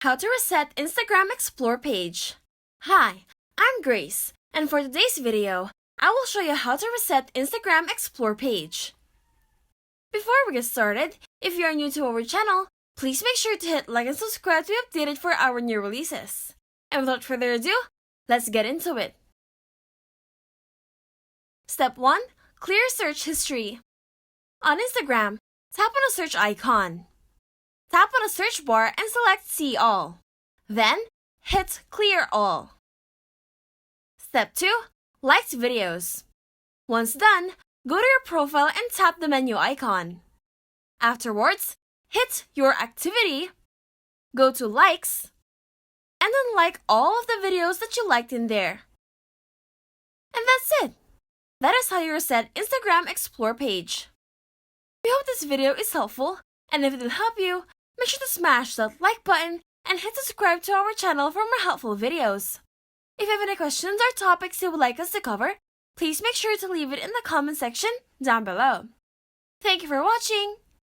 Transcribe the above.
How to reset Instagram Explore page. Hi, I'm Grace, and for today's video, I will show you how to reset Instagram Explore page. Before we get started, if you are new to our channel, please make sure to hit like and subscribe to be updated for our new releases. And without further ado, let's get into it. Step 1. Clear search history. On Instagram, tap on the search icon. Tap on the search bar and select See All. Then, hit Clear All. Step 2. Liked videos. Once done, go to your profile and tap the menu icon. Afterwards, hit Your Activity, go to Likes, and then like all of the videos that you liked in there. And that's it! That is how you reset Instagram Explore page. We hope this video is helpful, and if it will help you, make sure to smash that like button and hit subscribe to our channel for more helpful videos. If you have any questions or topics you would like us to cover, please make sure to leave it in the comment section down below. Thank you for watching!